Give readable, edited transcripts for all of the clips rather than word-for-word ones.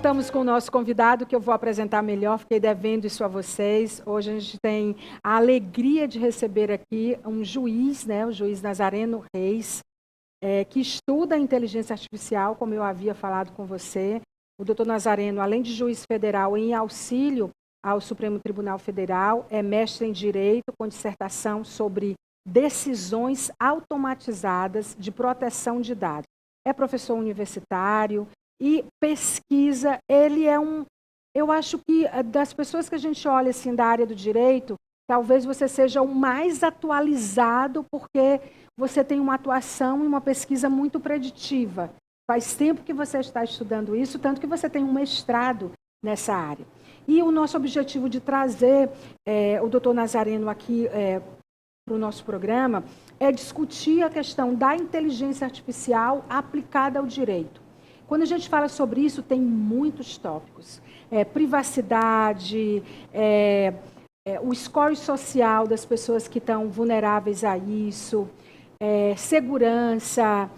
voltamos com o nosso convidado, que eu vou apresentar melhor, fiquei devendo isso a vocês. Hoje a gente tem a alegria de receber aqui um juiz, né, o juiz Nazareno Reis, que estuda a inteligência artificial, como eu havia falado com você. O doutor Nazareno, além de juiz federal em auxílio ao Supremo Tribunal Federal, é mestre em Direito, com dissertação sobre decisões automatizadas de proteção de dados. É professor universitário e pesquisa. Ele é eu acho que das pessoas que a gente olha assim da área do direito, talvez você seja o mais atualizado, porque você tem uma atuação e uma pesquisa muito preditiva. Faz tempo que você está estudando isso, tanto que você tem um mestrado nessa área. E o nosso objetivo de trazer o doutor Nazareno aqui para o nosso programa é discutir a questão da inteligência artificial aplicada ao direito. Quando a gente fala sobre isso, tem muitos tópicos. Privacidade, o score social das pessoas que estão vulneráveis a isso, segurança,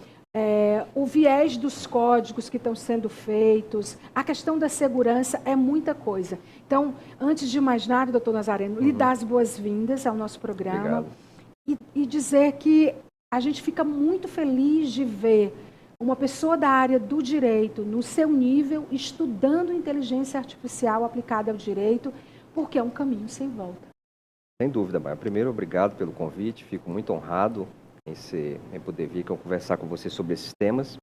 o viés dos códigos que estão sendo feitos, a questão da segurança é muita coisa. Então, antes de mais nada, doutor Nazareno, lhe dar as boas-vindas ao nosso programa e dizer que a gente fica muito feliz de ver uma pessoa da área do direito, no seu nível, estudando inteligência artificial aplicada ao direito, porque é um caminho sem volta. Sem dúvida, Maia. Primeiro, obrigado pelo convite, fico muito honrado em poder vir conversar com você sobre esses temas.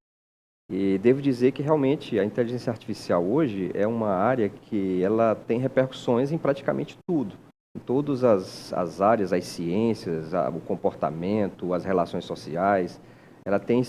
E devo dizer que realmente a inteligência artificial hoje é uma área que ela tem repercussões em praticamente tudo. Em todas as áreas, as ciências, o comportamento, as relações sociais, ela tem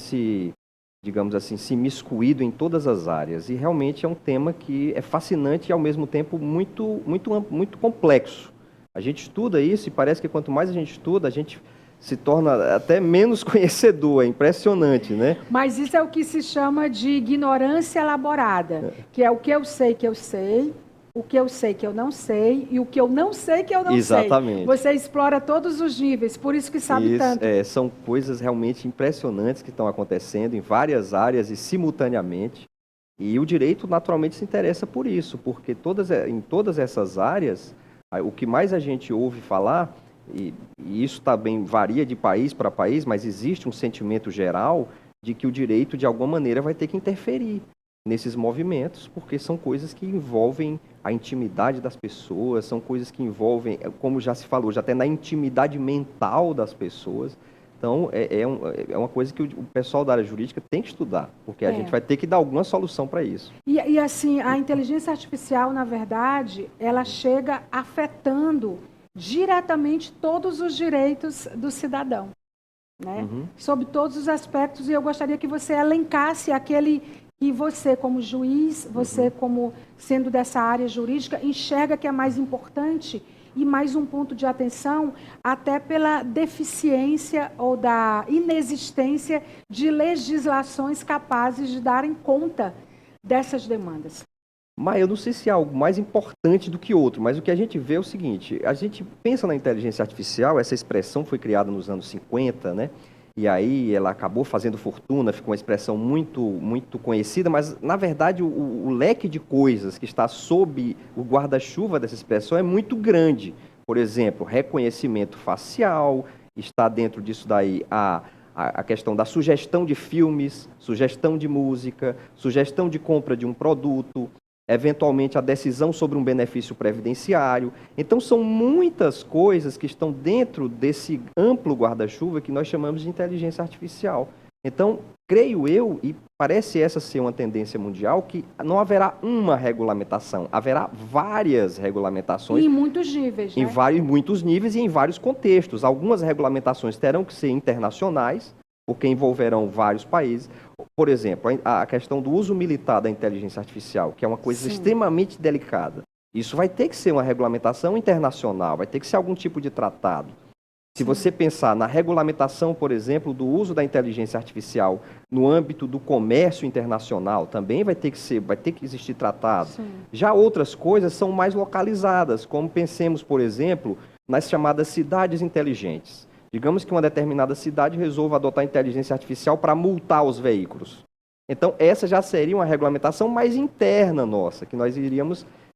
digamos assim, se imiscuído em todas as áreas. E realmente é um tema que é fascinante e ao mesmo tempo muito complexo. A gente estuda isso e parece que quanto mais a gente estuda, a gente se torna até menos conhecedor, é impressionante, né? Mas isso é o que se chama de ignorância elaborada, que é o que eu sei, o que eu sei que eu não sei e o que eu não sei que eu não sei. Exatamente. Você explora todos os níveis, por isso que sabe tanto. São coisas realmente impressionantes que estão acontecendo em várias áreas e simultaneamente. E o direito naturalmente se interessa por isso, porque em todas essas áreas, o que mais a gente ouve falar, e isso também varia de país para país, mas existe um sentimento geral de que o direito, de alguma maneira, vai ter que interferir nesses movimentos, porque são coisas que envolvem a intimidade das pessoas, são coisas que envolvem, como já se falou, já até na intimidade mental das pessoas. Então, é uma coisa que o pessoal da área jurídica tem que estudar, porque a gente vai ter que dar alguma solução para isso. E assim, a inteligência artificial, na verdade, ela chega afetando diretamente todos os direitos do cidadão, né? Sob todos os aspectos, e eu gostaria que você elencasse aquele que você, como juiz, você como sendo dessa área jurídica, enxerga que é mais importante e mais um ponto de atenção, até pela deficiência ou da inexistência de legislações capazes de darem conta dessas demandas. Mas eu não sei se é algo mais importante do que outro, mas o que a gente vê é o seguinte, a gente pensa na inteligência artificial, essa expressão foi criada nos anos 50, né? E aí ela acabou fazendo fortuna, ficou uma expressão muito conhecida, mas na verdade o leque de coisas que está sob o guarda-chuva dessa expressão é muito grande. Por exemplo, reconhecimento facial, está dentro disso daí a questão da sugestão de filmes, sugestão de música, sugestão de compra de um produto, eventualmente a decisão sobre um benefício previdenciário. Então, são muitas coisas que estão dentro desse amplo guarda-chuva que nós chamamos de inteligência artificial. Então, creio eu, e parece essa ser uma tendência mundial, que não haverá uma regulamentação, haverá várias regulamentações. E em muitos níveis, né? Em muitos níveis e em vários contextos. Algumas regulamentações terão que ser internacionais, porque envolverão vários países. Por exemplo, a questão do uso militar da inteligência artificial, que é uma coisa extremamente delicada. Isso vai ter que ser uma regulamentação internacional, vai ter que ser algum tipo de tratado. Se você pensar na regulamentação, por exemplo, do uso da inteligência artificial no âmbito do comércio internacional, também vai ter que existir tratado. Já outras coisas são mais localizadas, como pensemos, por exemplo, nas chamadas cidades inteligentes. Digamos que uma determinada cidade resolva adotar inteligência artificial para multar os veículos. Então, essa já seria uma regulamentação mais interna nossa, que nós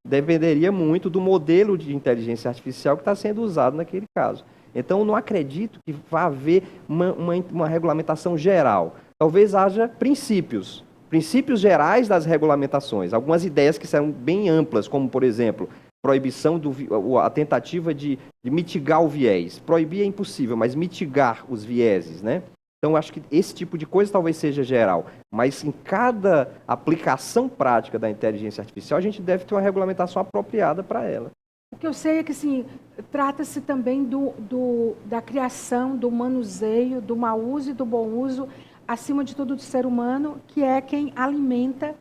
dependeria muito do modelo de inteligência artificial que está sendo usado naquele caso. Então, eu não acredito que vá haver uma regulamentação geral. Talvez haja princípios gerais das regulamentações, algumas ideias que são bem amplas, como, por exemplo, proibição, a tentativa de mitigar o viés. Proibir é impossível, mas mitigar os vieses, né? Então, acho que esse tipo de coisa talvez seja geral, mas em cada aplicação prática da inteligência artificial, a gente deve ter uma regulamentação apropriada para ela. O que eu sei é que, assim, trata-se também da criação, do manuseio, do mau uso e do bom uso, acima de tudo do ser humano, que é quem alimenta,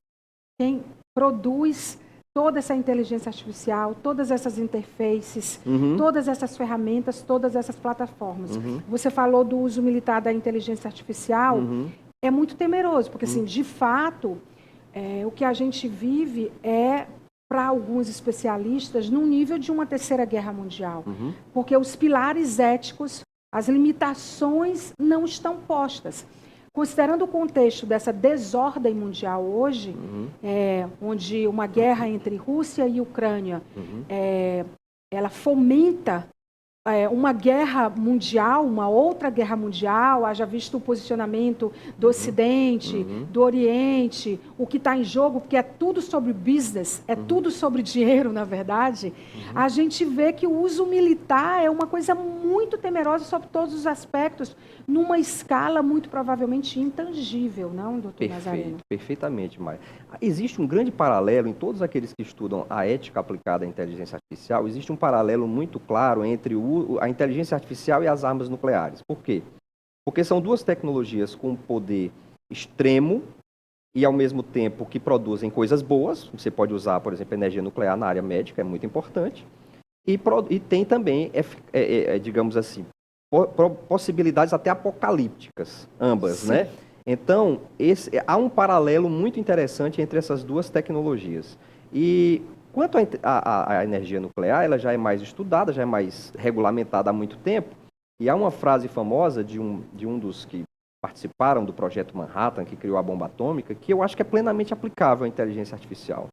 quem produz toda essa inteligência artificial, todas essas interfaces, todas essas ferramentas, todas essas plataformas. Você falou do uso militar da inteligência artificial, é muito temeroso, porque, assim, de fato, o que a gente vive é, para alguns especialistas, no nível de uma terceira guerra mundial, porque os pilares éticos, as limitações não estão postas. Considerando o contexto dessa desordem mundial hoje, onde uma guerra entre Rússia e Ucrânia, ela fomenta uma guerra mundial, uma outra guerra mundial, haja visto o posicionamento do Ocidente, do Oriente, o que está em jogo, porque é tudo sobre business, é tudo sobre dinheiro, na verdade, a gente vê que o uso militar é uma coisa muito temerosa sobre todos os aspectos, numa escala muito provavelmente intangível, não, doutor Nazareno? Perfeitamente, Maia. Existe um grande paralelo em todos aqueles que estudam a ética aplicada à inteligência artificial, existe um paralelo muito claro entre a inteligência artificial e as armas nucleares. Por quê? Porque são duas tecnologias com poder extremo e, ao mesmo tempo, que produzem coisas boas. Você pode usar, por exemplo, energia nuclear na área médica, é muito importante. E tem também, digamos assim, possibilidades até apocalípticas, ambas, Sim. né? Então, há um paralelo muito interessante entre essas duas tecnologias. E quanto à energia nuclear, ela já é mais estudada, já é mais regulamentada há muito tempo. E há uma frase famosa de um dos que participaram do projeto Manhattan, que criou a bomba atômica, que eu acho que é plenamente aplicável à inteligência artificial.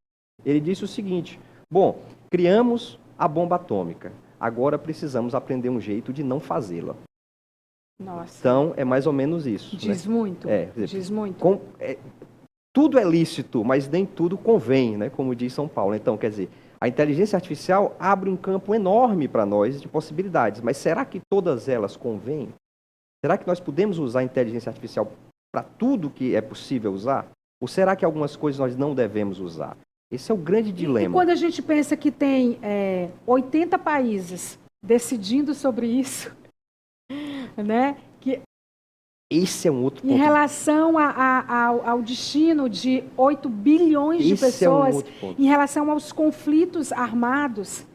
Ele disse o seguinte: bom, criamos a bomba atômica, agora precisamos aprender um jeito de não fazê-la. Nossa. Então, é mais ou menos isso. Diz, né? Muito. Diz muito. Tudo é lícito, mas nem tudo convém, né? Como diz São Paulo. Então, quer dizer, a inteligência artificial abre um campo enorme para nós de possibilidades, mas será que todas elas convêm? Será que nós podemos usar a inteligência artificial para tudo que é possível usar? Ou será que algumas coisas nós não devemos usar? Esse é o grande dilema. E quando a gente pensa que tem 80 países decidindo sobre isso, né? Que esse é um outro ponto. Em relação ao destino de 8 bilhões de pessoas, em relação aos conflitos armados,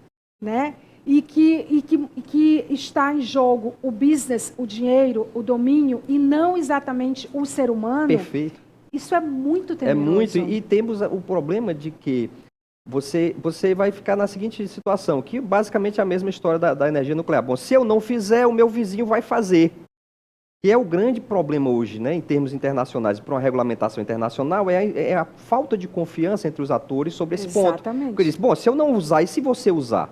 né? E que está em jogo o business, o dinheiro, o domínio, e não exatamente o ser humano. Perfeito. Isso é muito temeroso. É muito, e temos o problema de que você vai ficar na seguinte situação, que basicamente é a mesma história da energia nuclear. Bom, se eu não fizer, o meu vizinho vai fazer. Que é o grande problema hoje, né, em termos internacionais, para uma regulamentação internacional, é a falta de confiança entre os atores sobre esse ponto. Exatamente. Porque eles dizem, bom, se eu não usar, e se você usar?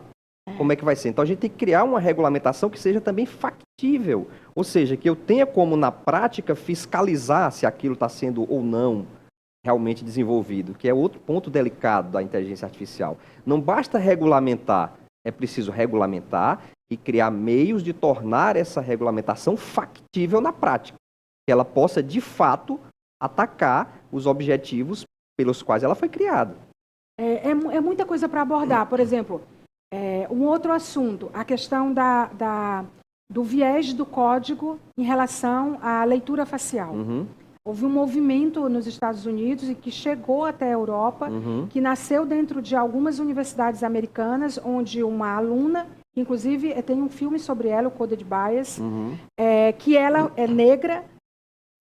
Como é que vai ser? Então, a gente tem que criar uma regulamentação que seja também factível. Ou seja, que eu tenha como, na prática, fiscalizar se aquilo está sendo ou não realmente desenvolvido, que é outro ponto delicado da inteligência artificial. Não basta regulamentar, é preciso regulamentar e criar meios de tornar essa regulamentação factível na prática, que ela possa, de fato, atacar os objetivos pelos quais ela foi criada. É muita coisa para abordar. Por exemplo, um outro assunto, a questão do viés do código em relação à leitura facial. Houve um movimento nos Estados Unidos e que chegou até a Europa, que nasceu dentro de algumas universidades americanas, onde uma aluna, inclusive tem um filme sobre ela, o Coded Bias, que ela é negra,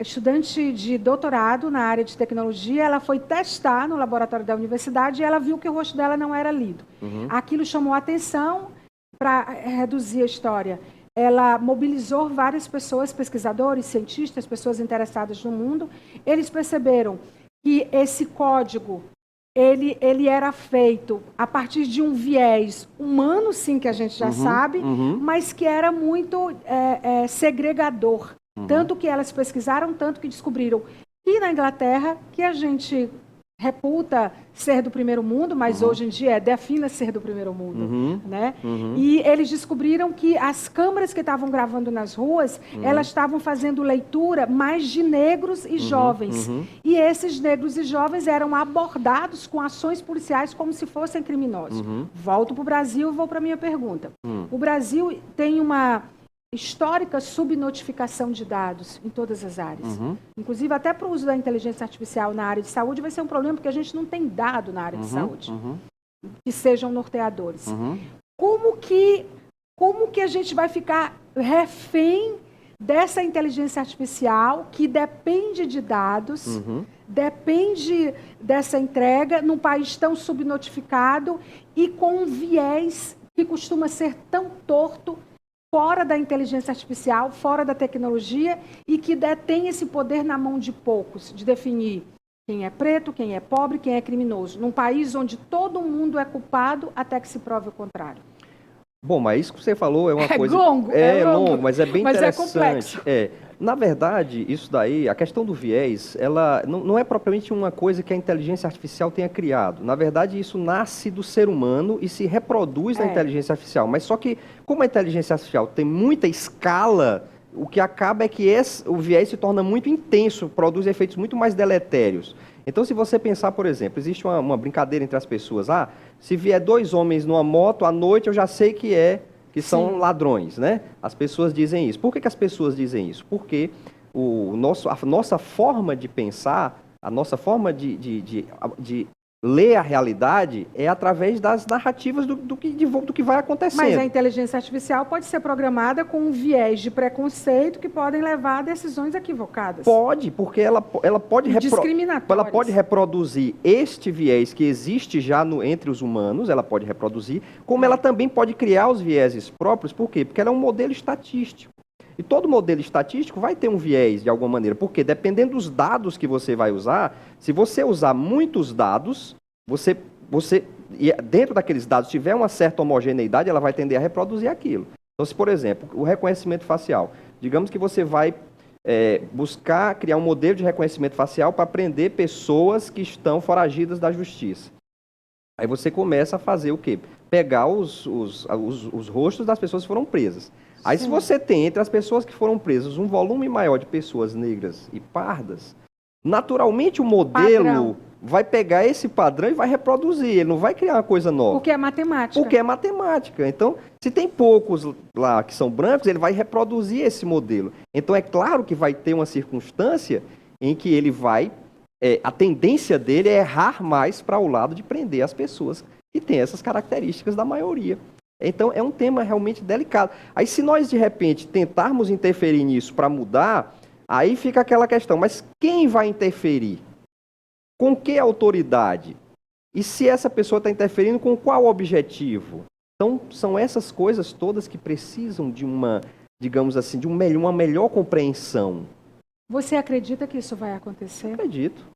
estudante de doutorado na área de tecnologia, ela foi testar no laboratório da universidade e ela viu que o rosto dela não era lido. Aquilo chamou a atenção para reduzir a história. Ela mobilizou várias pessoas, pesquisadores, cientistas, pessoas interessadas no mundo. Eles perceberam que esse código ele era feito a partir de um viés humano, sim, que a gente já sabe, mas que era muito segregador. Tanto que elas pesquisaram, tanto que descobriram que na Inglaterra, que a gente reputa ser do primeiro mundo, mas hoje em dia defina ser do primeiro mundo, né? E eles descobriram que as câmeras que estavam gravando nas ruas, elas estavam fazendo leitura mais de negros e jovens. E esses negros e jovens eram abordados com ações policiais como se fossem criminosos. Volto para o Brasil e vou para a minha pergunta. O Brasil tem uma histórica subnotificação de dados em todas as áreas. Inclusive, até para o uso da inteligência artificial na área de saúde vai ser um problema, porque a gente não tem dado na área de saúde que sejam norteadores. Como que a gente vai ficar refém dessa inteligência artificial que depende de dados, depende dessa entrega num país tão subnotificado e com um viés que costuma ser tão torto, fora da inteligência artificial, fora da tecnologia, e que detém esse poder na mão de poucos, de definir quem é preto, quem é pobre, quem é criminoso, num país onde todo mundo é culpado até que se prove o contrário. Bom, mas isso que você falou é uma coisa... Longo, é longo, mas é bem interessante. É complexo. Na verdade, isso daí, a questão do viés, ela não é propriamente uma coisa que a inteligência artificial tenha criado. Na verdade, isso nasce do ser humano e se reproduz na inteligência artificial. Mas só que, como a inteligência artificial tem muita escala, o que acaba é que o viés se torna muito intenso, produz efeitos muito mais deletérios. Então, se você pensar, por exemplo, existe uma brincadeira entre as pessoas. Se vier 2 homens numa moto, à noite eu já sei que são ladrões, né? As pessoas dizem isso. Por que as pessoas dizem isso? Porque a nossa forma de pensar, a nossa forma de ler a realidade é através das narrativas do que vai acontecendo. Mas a inteligência artificial pode ser programada com um viés de preconceito que podem levar a decisões equivocadas. Pode, porque ela pode reproduzir este viés que existe já entre os humanos, ela pode reproduzir, como ela também pode criar os vieses próprios. Por quê? Porque ela é um modelo estatístico. E todo modelo estatístico vai ter um viés de alguma maneira, porque dependendo dos dados que você vai usar, se você usar muitos dados, dentro daqueles dados tiver uma certa homogeneidade, ela vai tender a reproduzir aquilo. Então, se, por exemplo, o reconhecimento facial, digamos que você vai buscar criar um modelo de reconhecimento facial para prender pessoas que estão foragidas da justiça. Aí você começa a fazer o quê? Pegar os rostos das pessoas que foram presas. Aí, se você tem entre as pessoas que foram presas um volume maior de pessoas negras e pardas, naturalmente o modelo vai pegar esse padrão e vai reproduzir. Ele não vai criar uma coisa nova. Porque é matemática. Porque é matemática. Então, se tem poucos lá que são brancos, ele vai reproduzir esse modelo. Então, é claro que vai ter uma circunstância em que ele vai... a tendência dele é errar mais para o lado de prender as pessoas que têm essas características da maioria. Então, é um tema realmente delicado. Aí, se nós, de repente, tentarmos interferir nisso para mudar, aí fica aquela questão, mas quem vai interferir? Com que autoridade? E se essa pessoa está interferindo, com qual objetivo? Então, são essas coisas todas que precisam de uma, digamos assim, de uma melhor compreensão. Você acredita que isso vai acontecer? Acredito.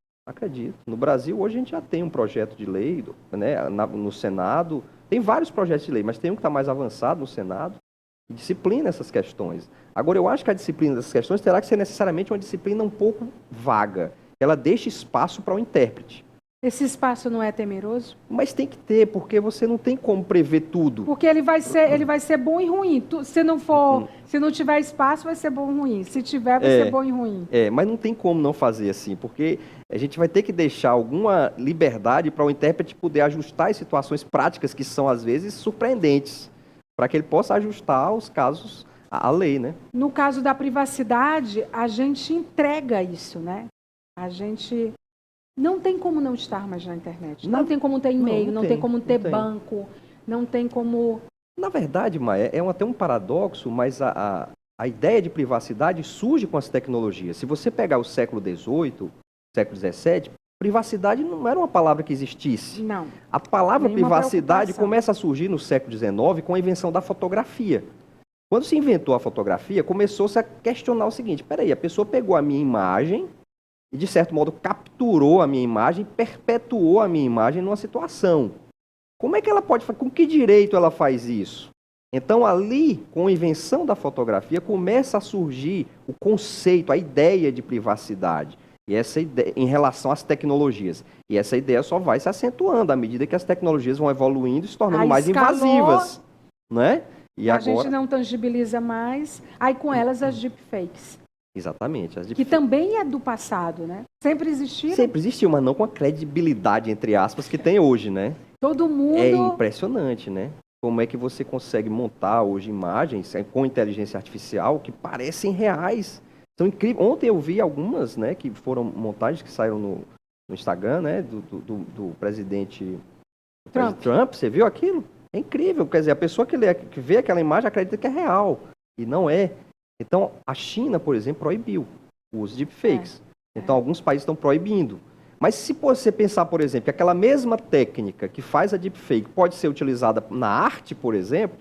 No Brasil, hoje, a gente já tem um projeto de lei, né, no Senado. Tem vários projetos de lei, mas tem um que está mais avançado no Senado, que disciplina essas questões. Agora, eu acho que a disciplina dessas questões terá que ser necessariamente uma disciplina um pouco vaga. Ela deixa espaço para o intérprete. Esse espaço não é temeroso? Mas tem que ter, porque você não tem como prever tudo. Porque ele vai ser bom e ruim. Se não tiver espaço, vai ser bom e ruim. Se tiver, vai ser bom e ruim. Mas não tem como não fazer assim, porque a gente vai ter que deixar alguma liberdade para o intérprete poder ajustar as situações práticas que são, às vezes, surpreendentes, para que ele possa ajustar os casos à lei, né? No caso da privacidade, a gente entrega isso, né? A gente... Não tem como não estar mais na internet. Não tem como ter e-mail, não tem como ter banco, não tem como... Na verdade, Maia, é até um paradoxo, mas a ideia de privacidade surge com as tecnologias. Se você pegar o século XVIII, século XVII, privacidade não era uma palavra que existisse. Não. A palavra privacidade começa a surgir no século XIX com a invenção da fotografia. Quando se inventou a fotografia, começou-se a questionar o seguinte: peraí, a pessoa pegou a minha imagem e, de certo modo, capturou a minha imagem, perpetuou a minha imagem numa situação. Como é que ela pode fazer? Com que direito ela faz isso? Então, ali, com a invenção da fotografia, começa a surgir o conceito, a ideia de privacidade. E essa ideia, em relação às tecnologias. E essa ideia só vai se acentuando à medida que as tecnologias vão evoluindo e se tornando mais invasivas. Né? E a agora... gente não tangibiliza mais. Aí, com elas, as deepfakes. Exatamente. Que também é do passado, né? Sempre existiram. Sempre existiu, mas não com a credibilidade, entre aspas, que tem hoje, né? Todo mundo... É impressionante, né? Como é que você consegue montar hoje imagens com inteligência artificial que parecem reais. São incríveis. Ontem eu vi algumas, né, que foram montagens que saíram no Instagram, né, do presidente Trump. Você viu aquilo? É incrível. Quer dizer, a pessoa que vê aquela imagem acredita que é real. E não é. Então, a China, por exemplo, proibiu o uso de deepfakes. Então, alguns países estão proibindo. Mas se você pensar, por exemplo, que aquela mesma técnica que faz a deepfake pode ser utilizada na arte, por exemplo,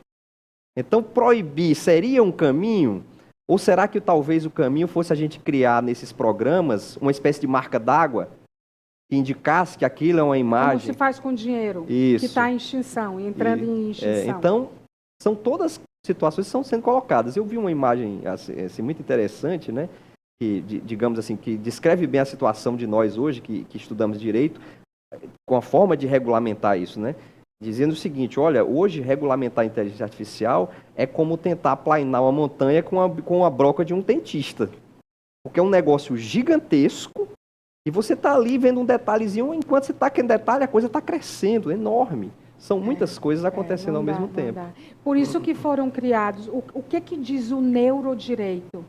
então proibir seria um caminho? Ou será que talvez o caminho fosse a gente criar nesses programas uma espécie de marca d'água que indicasse que aquilo é uma imagem? Como se faz com dinheiro, Isso. que está em extinção, entrando em extinção. Então, são todas situações que estão sendo colocadas. Eu vi uma imagem assim, muito interessante, né? Que, digamos assim, que descreve bem a situação de nós hoje, que estudamos direito, com a forma de regulamentar isso, né? Dizendo o seguinte, olha, hoje regulamentar a inteligência artificial é como tentar aplainar uma montanha com a broca de um dentista. Porque é um negócio gigantesco e você está ali vendo um detalhezinho, enquanto você está aquele detalhe, a coisa está crescendo, enorme. São muitas coisas acontecendo ao mesmo tempo. Por isso que foram criados. O que diz o neurodireito?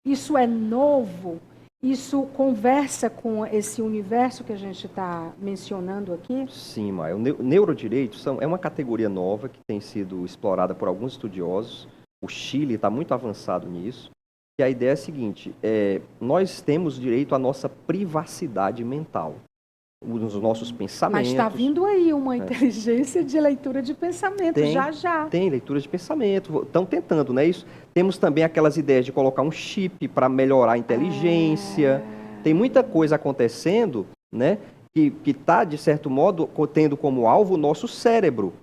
Isso é novo? Isso conversa com esse universo que a gente está mencionando aqui? Sim, Maia. O neurodireito é uma categoria nova que tem sido explorada por alguns estudiosos. O Chile está muito avançado nisso. E a ideia é a seguinte, nós temos direito à nossa privacidade mental, os nossos pensamentos. Mas está vindo aí uma inteligência de leitura de pensamento, já. Tem leitura de pensamento, estão tentando, né? Isso. Temos também aquelas ideias de colocar um chip para melhorar a inteligência. Tem muita coisa acontecendo, né? Que está, de certo modo, tendo como alvo o nosso cérebro,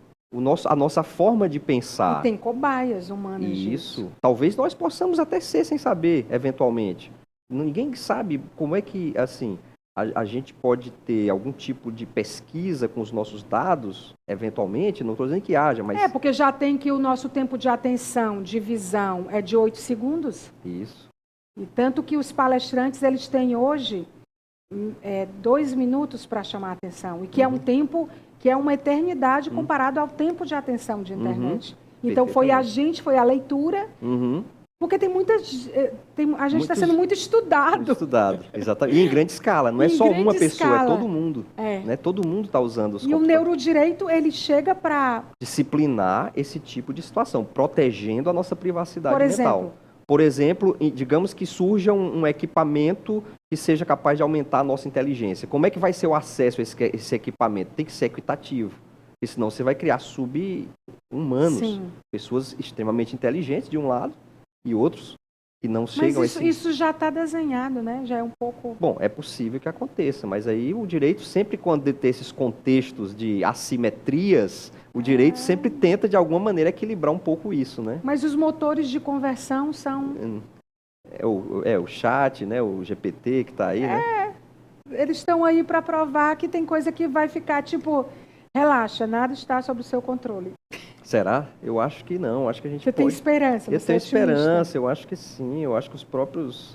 a nossa forma de pensar. E tem cobaias humanas Isso. disso. Talvez nós possamos até ser sem saber, eventualmente. Ninguém sabe como é que, assim... A gente pode ter algum tipo de pesquisa com os nossos dados, eventualmente, não estou dizendo que haja, mas... porque já tem que o nosso tempo de atenção, de visão, é de 8 segundos. Isso. E tanto que os palestrantes, eles têm hoje 2 minutos para chamar a atenção, e que é um tempo, que é uma eternidade comparado ao tempo de atenção de internet. Então, foi a leitura... Porque tem muitas... a gente está sendo muito estudado. Muito estudado, exatamente. E em grande escala, não é só uma pessoa, é todo mundo. Né? Todo mundo está usando os computadores. E o neurodireito, ele chega para... disciplinar esse tipo de situação, protegendo a nossa privacidade mental. Exemplo? Por exemplo, digamos que surja um equipamento que seja capaz de aumentar a nossa inteligência. Como é que vai ser o acesso a esse equipamento? Tem que ser equitativo. Porque senão você vai criar sub-humanos. Pessoas extremamente inteligentes, de um lado, e outros que não chegam a esse... Mas isso já está desenhado, né? Já é um pouco... Bom, é possível que aconteça, mas aí o direito sempre, quando tem esses contextos de assimetrias, o direito sempre tenta, de alguma maneira, equilibrar um pouco isso, né? Mas os motores de conversão são... o chat, né? O GPT que está aí, né? Eles estão aí para provar que tem coisa que vai ficar, tipo... Relaxa, nada está sob o seu controle. Será? Eu acho que não. Acho que a gente tem esperança. Eu tenho esperança. Eu acho que sim. Eu acho que os próprios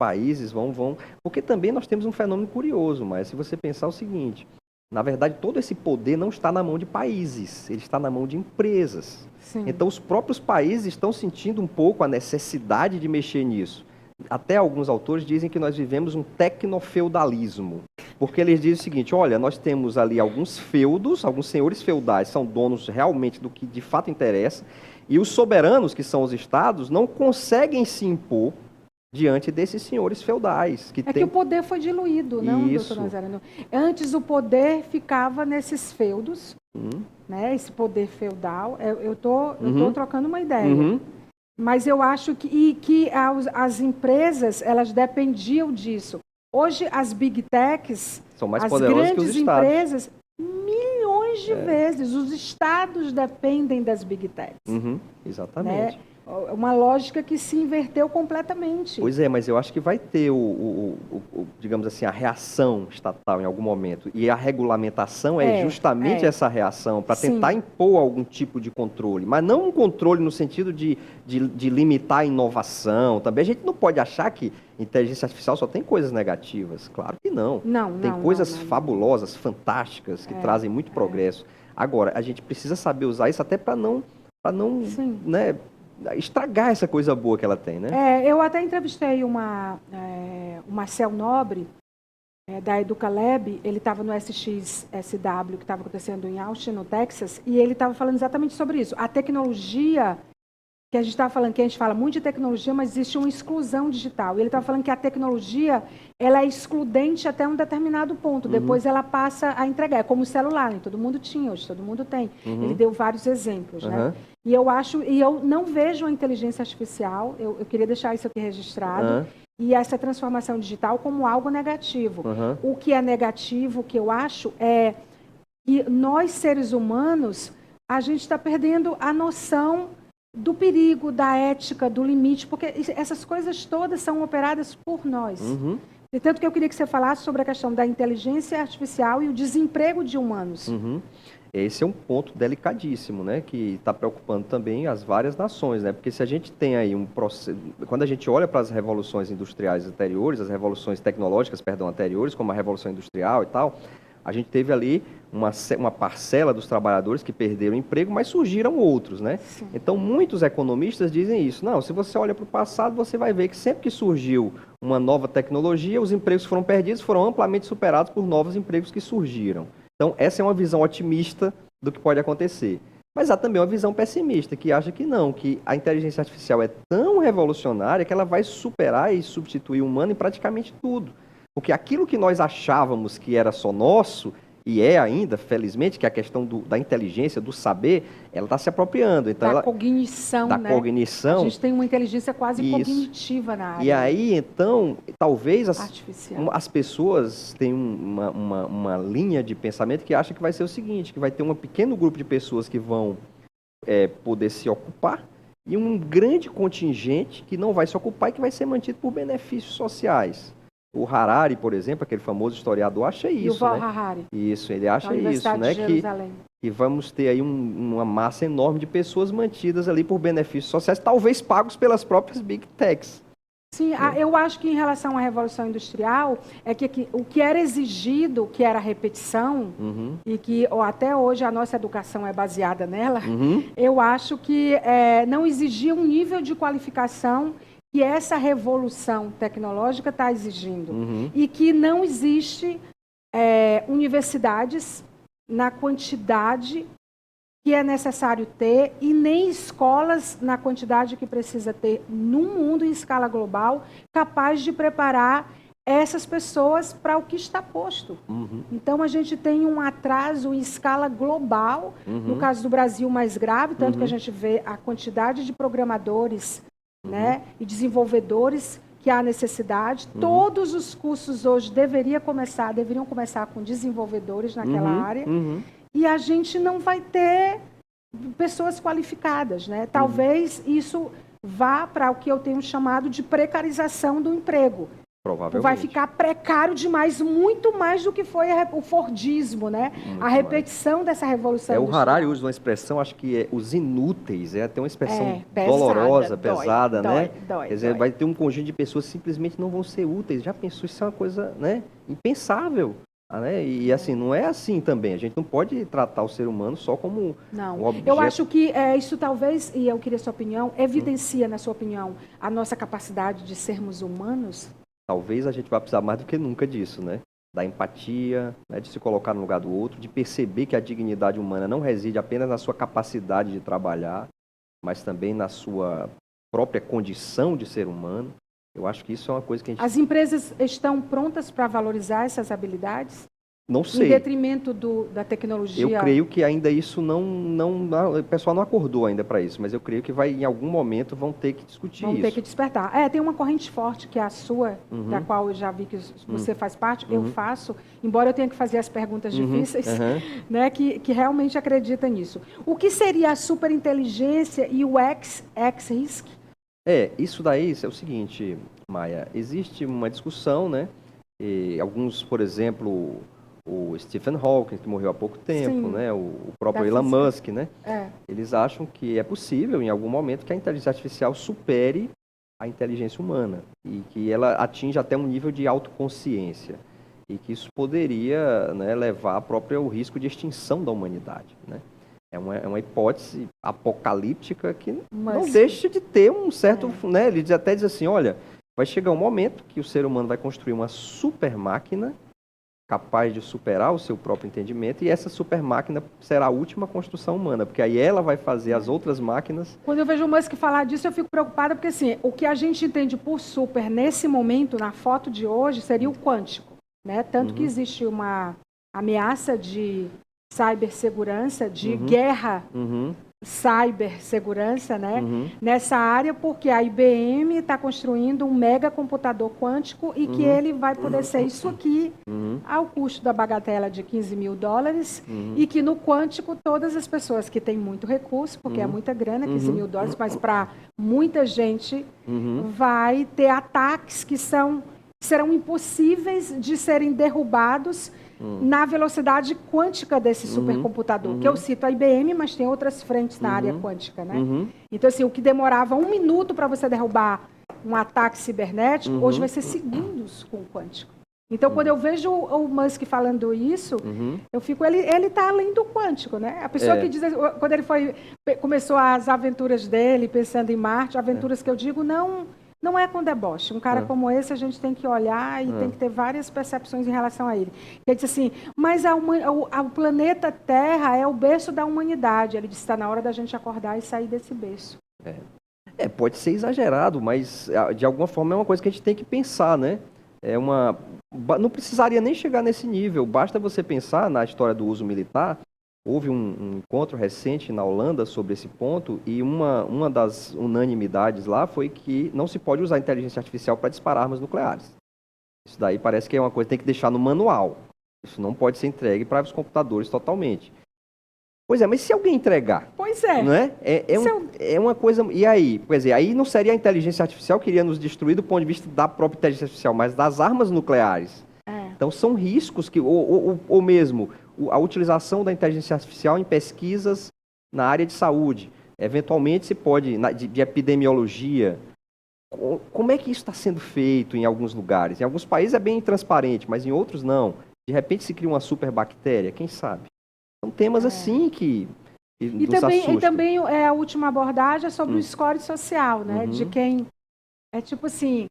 países vão... Porque também nós temos um fenômeno curioso, mas se você pensar o seguinte, na verdade, todo esse poder não está na mão de países, ele está na mão de empresas. Sim. Então, os próprios países estão sentindo um pouco a necessidade de mexer nisso. Até alguns autores dizem que nós vivemos um tecnofeudalismo, porque eles dizem o seguinte, olha, nós temos ali alguns feudos, alguns senhores feudais são donos realmente do que de fato interessa, e os soberanos, que são os estados, não conseguem se impor diante desses senhores feudais. Que o poder foi diluído, não, doutor Nazareno? Antes o poder ficava nesses feudos, né? Esse poder feudal, eu tô trocando uma ideia. Mas eu acho que as empresas, elas dependiam disso. Hoje, as big techs, São mais as poderosas que os grandes estados. empresas, milhões de vezes, os estados dependem das big techs. Exatamente. Né? Uma lógica que se inverteu completamente. Pois é, mas eu acho que vai ter digamos assim, a reação estatal em algum momento. E a regulamentação é justamente essa reação, para tentar impor algum tipo de controle. Mas não um controle no sentido de limitar a inovação. Também a gente não pode achar que inteligência artificial só tem coisas negativas. Claro que não. Tem coisas fabulosas, fantásticas, que trazem muito progresso. Agora, a gente precisa saber usar isso até para não né, estragar essa coisa boa que ela tem, né? Eu até entrevistei o Marcel Nobre, da Educalab. Ele estava no SXSW, que estava acontecendo em Austin, no Texas, e ele estava falando exatamente sobre isso. A tecnologia, que a gente estava falando, que a gente fala muito de tecnologia, mas existe uma exclusão digital. E ele estava falando que a tecnologia, ela é excludente até um determinado ponto. Depois ela passa a entregar. É como o celular, né? Todo mundo tinha, hoje todo mundo tem. Ele deu vários exemplos, né? E eu não vejo a inteligência artificial, eu queria deixar isso aqui registrado, e essa transformação digital como algo negativo. O que é negativo, o que eu acho, é que nós, seres humanos, a gente está perdendo a noção do perigo, da ética, do limite, porque essas coisas todas são operadas por nós. E tanto que eu queria que você falasse sobre a questão da inteligência artificial e o desemprego de humanos. Esse é um ponto delicadíssimo, né, que está preocupando também as várias nações, né, porque se a gente tem aí um processo, quando a gente olha para as revoluções industriais anteriores, as revoluções tecnológicas, perdão, anteriores, como a Revolução Industrial e tal, a gente teve ali uma parcela dos trabalhadores que perderam o emprego, mas surgiram outros, né? Então, muitos economistas dizem isso. Não, se você olha para o passado, você vai ver que sempre que surgiu uma nova tecnologia, os empregos que foram perdidos foram amplamente superados por novos empregos que surgiram. Então, essa é uma visão otimista do que pode acontecer. Mas há também uma visão pessimista, que acha que não, que a inteligência artificial é tão revolucionária que ela vai superar e substituir o humano em praticamente tudo. Porque aquilo que nós achávamos que era só nosso, e é ainda, felizmente, que é a questão da inteligência, do saber, ela está se apropriando. Então, da cognição, da né? Cognição. A gente tem uma inteligência quase cognitiva na área. E aí, então, talvez as pessoas tenham uma linha de pensamento que acha que vai ser o seguinte, que vai ter um pequeno grupo de pessoas que vão poder se ocupar e um grande contingente que não vai se ocupar e que vai ser mantido por benefícios sociais. O Harari, por exemplo, aquele famoso historiador, acha isso. Yuval Harari. Isso, ele acha isso, né? Que vamos ter aí uma massa enorme de pessoas mantidas ali por benefícios sociais, talvez pagos pelas próprias Big Techs. Sim, eu acho que em relação à Revolução Industrial, é que o que era exigido, que era a repetição, e que até hoje a nossa educação é baseada nela, eu acho que não exigia um nível de qualificação que essa revolução tecnológica está exigindo. E que não existe universidades na quantidade que é necessário ter e nem escolas na quantidade que precisa ter num mundo em escala global capaz de preparar essas pessoas para o que está posto. Então, a gente tem um atraso em escala global, no caso do Brasil mais grave, tanto que a gente vê a quantidade de programadores, né, e desenvolvedores que há necessidade. Todos os cursos hoje deveriam começar com desenvolvedores naquela área, e a gente não vai ter pessoas qualificadas, né? Talvez isso vá para o que eu tenho chamado de precarização do emprego. Provavelmente. Vai ficar precário demais, muito mais do que foi o Fordismo, né? A repetição dessa revolução industrial. O Harari usa uma expressão, acho que é os inúteis, tem uma expressão pesada, dolorosa, pesada, né? Quer dizer, vai ter um conjunto de pessoas que simplesmente não vão ser úteis. Já pensou? Isso é uma coisa, né, impensável. Né? E assim, não é assim também. A gente não pode tratar o ser humano só como um objeto. Eu acho que isso talvez, e eu queria a sua opinião, evidencia, na sua opinião, a nossa capacidade de sermos humanos? Talvez a gente vá precisar mais do que nunca disso, né? Da empatia, né? De se colocar no lugar do outro, de perceber que a dignidade humana não reside apenas na sua capacidade de trabalhar, mas também na sua própria condição de ser humano. Eu acho que isso é uma coisa que a gente... As empresas estão prontas para valorizar essas habilidades? Não Em sei. detrimento da Eu tecnologia? creio que ainda isso o pessoal não acordou ainda para isso, mas eu creio que em algum momento vão ter que discutir Vão ter que isso. despertar. Tem uma corrente forte que é a sua, da Uhum, qual eu já vi que você faz parte, eu uhum, faço, embora eu tenha que fazer as perguntas uhum, difíceis, aham. né, que realmente acredita nisso. O que seria a superinteligência e o X-Risk? Isso daí é o seguinte, Maia, existe uma discussão, né? E alguns, por exemplo, o Stephen Hawking, que morreu há pouco tempo, Sim, né? O da próprio Elon física. Musk, né? É. Eles acham que é possível, em algum momento, que a inteligência artificial supere a inteligência humana e que ela atinja até um nível de autoconsciência e que isso poderia, né, levar ao risco de extinção da humanidade, né? É uma hipótese apocalíptica que não Musk. deixa de ter um certo, né? Ele até diz assim, olha, vai chegar um momento que o ser humano vai construir uma super máquina capaz de superar o seu próprio entendimento e essa super máquina será a última construção humana, porque aí ela vai fazer as outras máquinas. Quando eu vejo o Musk falar disso, eu fico preocupada, porque assim, o que a gente entende por super nesse momento, na foto de hoje, seria o quântico, né? Tanto que Uhum, existe uma ameaça de cibersegurança, de uhum, guerra uhum, cibersegurança, né? uhum, Nessa área, porque a IBM está construindo um mega computador quântico e que uhum, ele vai poder ser isso aqui uhum, ao custo da bagatela de US$ 15.000 uhum, e que no quântico todas as pessoas que têm muito recurso, porque é uhum, muita grana, uhum, US$ 15.000, mas para muita gente uhum, vai ter ataques que serão impossíveis de serem derrubados na velocidade quântica desse uhum, supercomputador, que eu uhum, cito a IBM, mas tem outras frentes na área uhum, quântica, né? uhum, Então, assim, o que demorava 1 minuto para você derrubar um ataque cibernético, hoje vai uhum, ser segundos com o quântico. Então, quando uhum, eu vejo o Musk falando isso, uhum. eu fico, ele está além do quântico, né? A pessoa que É, diz, quando ele começou as aventuras dele, pensando em Marte, é, aventuras que eu digo, não é com deboche. Um cara é, como esse, a gente tem que olhar e tem é. que ter várias percepções em relação a ele. Ele disse assim, mas o planeta Terra é o berço da humanidade. Ele disse, está na hora da gente acordar e sair desse berço. Pode ser exagerado, mas de alguma forma é uma coisa que a gente tem que pensar, né? Não precisaria nem chegar nesse nível, basta você pensar na história do uso militar. Houve um encontro recente na Holanda sobre esse ponto e uma das unanimidades lá foi que não se pode usar inteligência artificial para disparar armas nucleares. Isso daí parece que é uma coisa que tem que deixar no manual. Isso não pode ser entregue para os computadores totalmente. Pois é, mas se alguém entregar, Pois é. não é? Se eu- É uma coisa. E aí? Quer dizer, aí não seria a inteligência artificial que iria nos destruir do ponto de vista da própria inteligência artificial, mas das armas nucleares. É. Então são riscos que, ou mesmo a utilização da inteligência artificial em pesquisas na área de saúde. Eventualmente se pode, de epidemiologia. Como é que isso está sendo feito em alguns lugares? Em alguns países é bem transparente, mas em outros não. De repente se cria uma superbactéria, quem sabe? São temas assim que E nos também, e assustam. também a última abordagem é sobre o Hum, score social, né? De uhum, quem é tipo assim,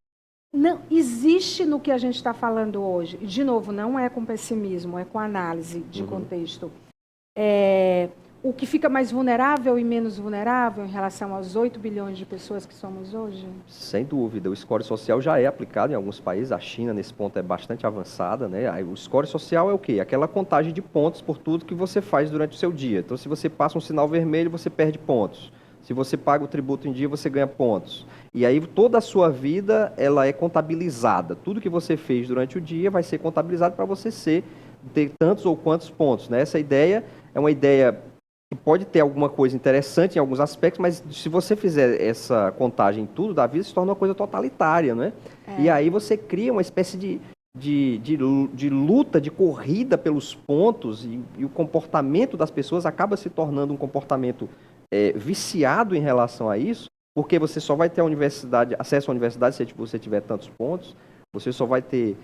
não existe no que a gente está falando hoje. De novo, não é com pessimismo, é com análise de uhum. contexto. O que fica mais vulnerável e menos vulnerável em relação aos 8 bilhões de pessoas que somos hoje? Sem dúvida, o score social já é aplicado em alguns países. A China, nesse ponto, é bastante avançada, né? Aí, o score social é o quê? Aquela contagem de pontos por tudo que você faz durante o seu dia. Então, se você passa um sinal vermelho, você perde pontos. Se você paga o tributo em dia, você ganha pontos. E aí, toda a sua vida, ela é contabilizada. Tudo que você fez durante o dia vai ser contabilizado para você ter tantos ou quantos pontos, né? Essa ideia é uma ideia que pode ter alguma coisa interessante em alguns aspectos, mas se você fizer essa contagem em tudo da vida, se torna uma coisa totalitária, né? E aí você cria uma espécie de luta, de corrida pelos pontos, e o comportamento das pessoas acaba se tornando um comportamento viciado em relação a isso, porque você só vai ter acesso à universidade se você tiver tantos pontos, você só vai ter...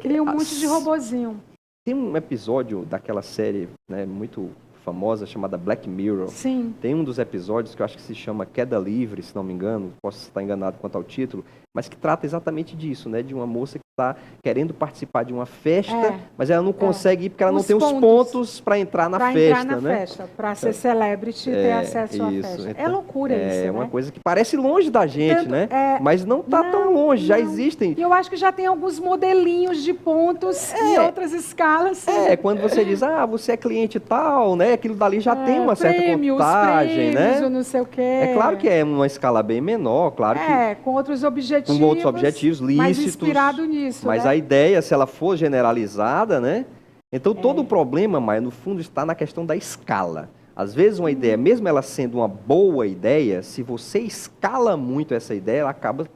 Cria um monte de robozinho. Tem um episódio daquela série, né, muito famosa chamada Black Mirror. Sim. Tem um dos episódios que eu acho que se chama Queda Livre, se não me engano, posso estar enganado quanto ao título, mas que trata exatamente disso, né, de uma moça que está querendo participar de uma festa, mas ela não consegue ir porque ela não tem os pontos para entrar na festa. Para entrar na festa, para ser celebrity e ter acesso à festa. Então, é loucura isso, né? É uma coisa que parece longe da gente, né? Mas não está tão longe, já existem. E eu acho que já tem alguns modelinhos de pontos em outras escalas. Quando você diz, você é cliente tal, né? Aquilo dali já tem uma certa contagem, né? Não sei o quê. É claro que é uma escala bem menor, claro que... com outros objetivos. Com outros objetivos lícitos. Mas inspirado nisso, Mas a ideia, se ela for generalizada, né? Então todo o problema, Maia, no fundo, está na questão da escala. Às vezes uma ideia, mesmo ela sendo uma boa ideia, se você escala muito essa ideia, ela acaba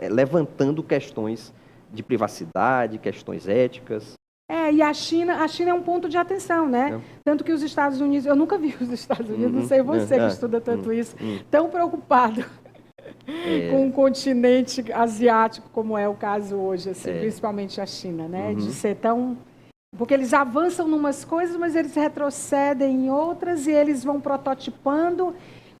levantando questões de privacidade, questões éticas. E a China é um ponto de atenção, né? Tanto que os Estados Unidos, eu nunca vi os Estados Unidos, não sei você que estuda tanto isso, tão preocupado com um continente asiático, como é o caso hoje, assim, principalmente a China, né? De ser tão... Porque eles avançam em umas coisas, mas eles retrocedem em outras e eles vão prototipando.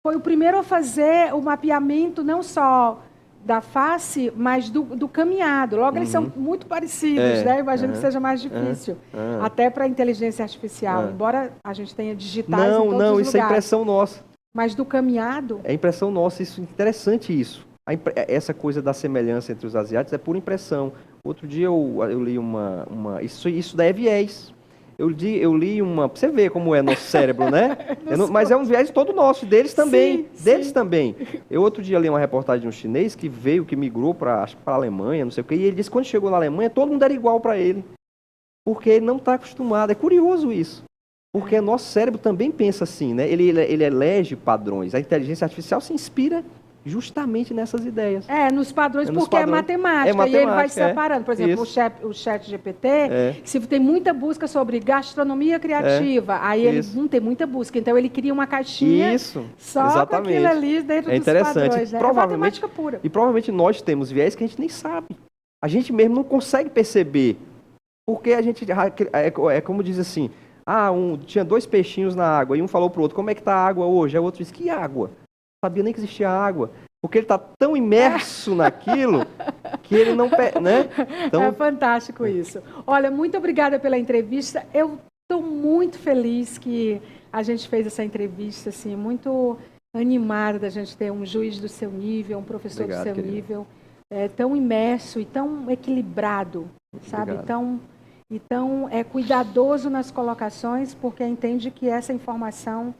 Foi o primeiro a fazer o mapeamento não só da face, mas do caminhado. Logo, eles são muito parecidos, né? Imagino que seja mais difícil. Até para a inteligência artificial, embora a gente tenha digitais em todos os lugares. Não, isso é impressão nossa. Mas do caminhado... É impressão nossa, isso é interessante isso. Essa coisa da semelhança entre os asiáticos é por impressão. Outro dia eu li isso daí é viés. Eu li uma... Pra você ver como é nosso cérebro, né? Mas é um viés todo nosso, deles também. Também. Eu outro dia li uma reportagem de um chinês que migrou para a Alemanha, não sei o quê, e ele disse que quando chegou na Alemanha, todo mundo era igual para ele. Porque ele não está acostumado. É curioso isso. Porque nosso cérebro também pensa assim, né? Ele elege padrões. A inteligência artificial se inspira justamente nessas ideias. Nos padrões, porque é matemática. E ele vai separando. Por exemplo, o chat GPT, se tem muita busca sobre gastronomia criativa, aí ele não tem muita busca. Então, ele cria uma caixinha só com aquilo ali dentro dos padrões. Né? É matemática pura. E provavelmente nós temos viés que a gente nem sabe. A gente mesmo não consegue perceber. Porque a gente... É como diz assim... tinha 2 peixinhos na água, e um falou pro outro, como é que tá a água hoje? Aí o outro disse, que água? Não sabia nem que existia água. Porque ele está tão imerso naquilo que ele não... Né? Então... É fantástico isso. Olha, muito obrigada pela entrevista. Eu estou muito feliz que a gente fez essa entrevista, assim, muito animada da gente ter um juiz do seu nível, um professor do seu nível, tão imerso e tão equilibrado, sabe? Então, é cuidadoso nas colocações, porque entende que essa informação,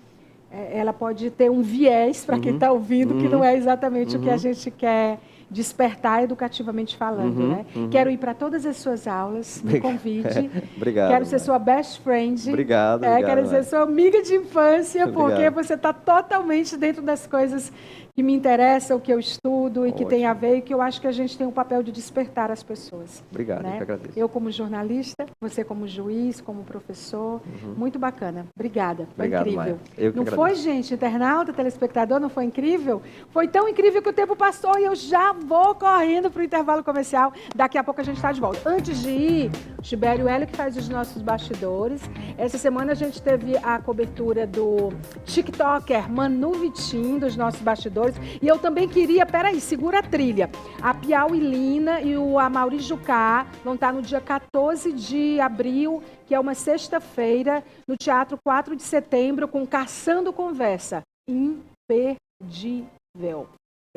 ela pode ter um viés para quem está ouvindo, que não é exatamente o que a gente quer despertar educativamente falando, né? Quero ir para todas as suas aulas, me convide. Obrigado. Quero ser sua best friend. Obrigado. Quero ser sua amiga de infância, porque você está totalmente dentro das coisas que me interessam, que eu estudo e que tem a ver, e que eu acho que a gente tem o papel de despertar as pessoas. Obrigado, né? Eu que agradeço. Eu como jornalista, você como juiz, como professor, muito bacana. Obrigada, foi incrível. Não foi, gente, internauta, telespectador, não foi incrível? Foi tão incrível que o tempo passou e eu já vou correndo para o intervalo comercial. Daqui a pouco a gente está de volta. Antes de ir, o Tibério Hélio que faz os nossos bastidores. Essa semana a gente teve a cobertura do TikToker Manu Vitim, dos nossos bastidores. E eu também queria, peraí, segura a trilha. A Piauí Lina e o Amaury Jucá vão estar no dia 14 de abril, que é uma sexta-feira, no Teatro 4 de Setembro, com Caçando Conversa. Imperdível.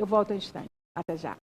Eu volto em instante. Até já.